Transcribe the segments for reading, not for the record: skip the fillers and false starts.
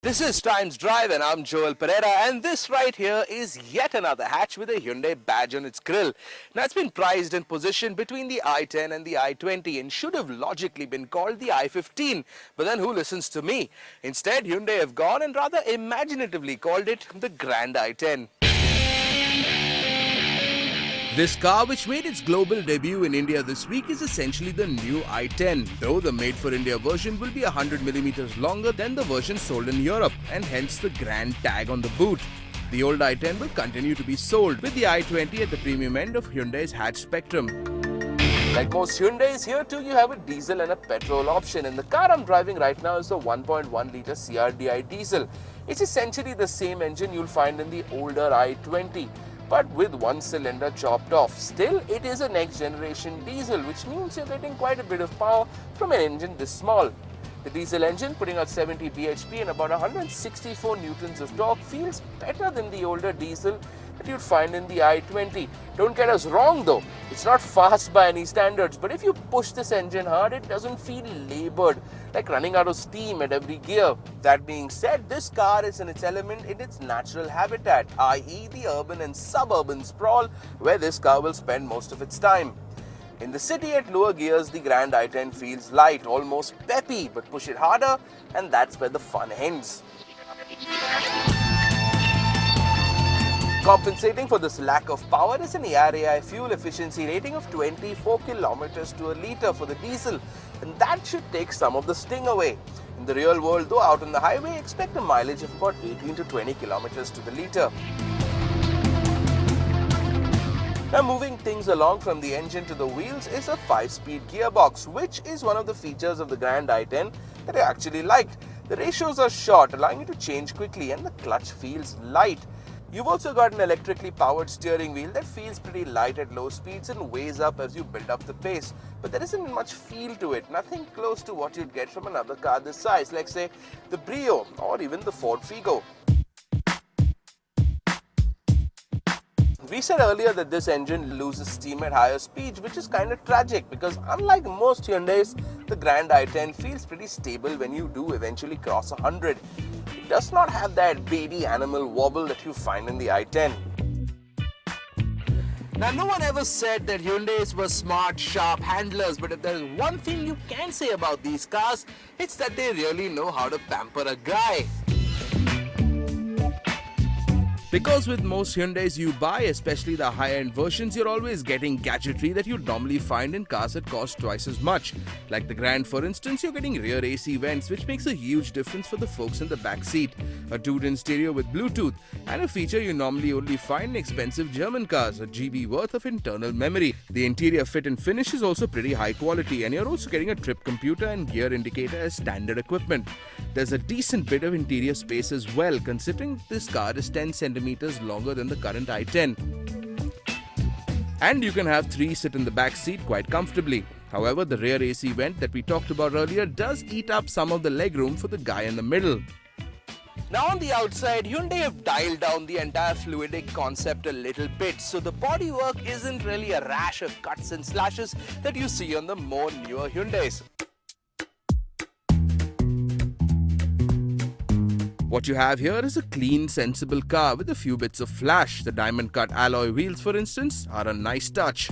This is Times Drive and I'm Joel Pereira, and this right here is yet another hatch with a Hyundai badge on its grille. Now it's been priced and positioned between the i10 and the i20 and should have logically been called the i15. But then who listens to me? Instead, Hyundai have gone and rather imaginatively called it the Grand i10. This car, which made its global debut in India this week, is essentially the new i10, though the made-for-India version will be 100mm longer than the version sold in Europe, and hence the Grand tag on the boot. The old i10 will continue to be sold, with the i20 at the premium end of Hyundai's hatch spectrum. Like most Hyundais, here too you have a diesel and a petrol option, and the car I'm driving right now is the 1.1-litre CRDI diesel. It's essentially the same engine you'll find in the older i20. But with one cylinder chopped off. Still, it is a next generation diesel, which means you're getting quite a bit of power from an engine this small. The diesel engine, putting out 70 bhp and about 164 newtons of torque, feels better than the older diesel that you'd find in the i20. Don't get us wrong though, it's not fast by any standards, but if you push this engine hard, it doesn't feel labored, like running out of steam at every gear. That being said, this car is in its element in its natural habitat, i.e. the urban and suburban sprawl where this car will spend most of its time. In the city at lower gears, the Grand i10 feels light, almost peppy, but push it harder and that's where the fun ends. Compensating for this lack of power is an ARAI fuel efficiency rating of 24 kilometers to a litre for the diesel, and that should take some of the sting away. In the real world though, out on the highway, expect a mileage of about 18 to 20 kilometers to the litre. Now moving things along from the engine to the wheels is a 5-speed gearbox, which is one of the features of the Grand i10 that I actually liked. The ratios are short, allowing you to change quickly, and the clutch feels light. You've also got an electrically powered steering wheel that feels pretty light at low speeds and weighs up as you build up the pace. But there isn't much feel to it, nothing close to what you'd get from another car this size, like say the Brio or even the Ford Figo. We said earlier that this engine loses steam at higher speeds, which is kind of tragic because unlike most Hyundais, the Grand i10 feels pretty stable when you do eventually cross 100. It does not have that baby animal wobble that you find in the i10. Now, no one ever said that Hyundais were smart, sharp handlers, but if there's one thing you can say about these cars, it's that they really know how to pamper a guy. Because with most Hyundais you buy, especially the higher-end versions, you're always getting gadgetry that you'd normally find in cars that cost twice as much. Like the Grand, for instance, you're getting rear AC vents, which makes a huge difference for the folks in the back seat, a tuned-in stereo with Bluetooth, and a feature you normally only find in expensive German cars, a GB worth of internal memory. The interior fit and finish is also pretty high quality, and you're also getting a trip computer and gear indicator as standard equipment. There's a decent bit of interior space as well, considering this car is 10 centimeters longer than the current i10. And you can have 3 sit in the back seat quite comfortably. However, the rear AC vent that we talked about earlier does eat up some of the legroom for the guy in the middle. Now on the outside, Hyundai have dialed down the entire fluidic concept a little bit, so the bodywork isn't really a rash of cuts and slashes that you see on the more newer Hyundais. What you have here is a clean, sensible car with a few bits of flash. The diamond-cut alloy wheels, for instance, are a nice touch.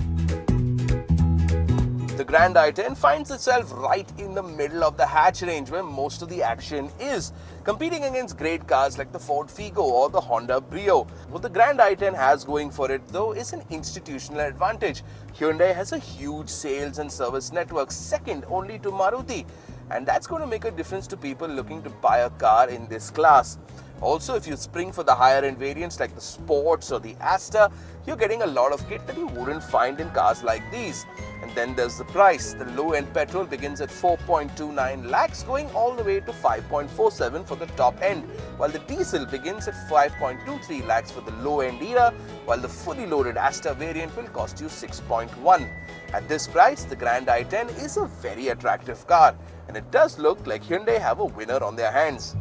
The Grand i10 finds itself right in the middle of the hatch range where most of the action is, competing against great cars like the Ford Figo or the Honda Brio. What the Grand i10 has going for it though is an institutional advantage. Hyundai has a huge sales and service network, second only to Maruti. And that's going to make a difference to people looking to buy a car in this class. Also, if you spring for the higher end variants like the Sports or the Asta, you're getting a lot of kit that you wouldn't find in cars like these. And then there's the price. The low end petrol begins at 4.29 lakhs, going all the way to 5.47 for the top end, while the diesel begins at 5.23 lakhs for the low end era, while the fully loaded Asta variant will cost you 6.1. At this price, the Grand i10 is a very attractive car, and it does look like Hyundai have a winner on their hands.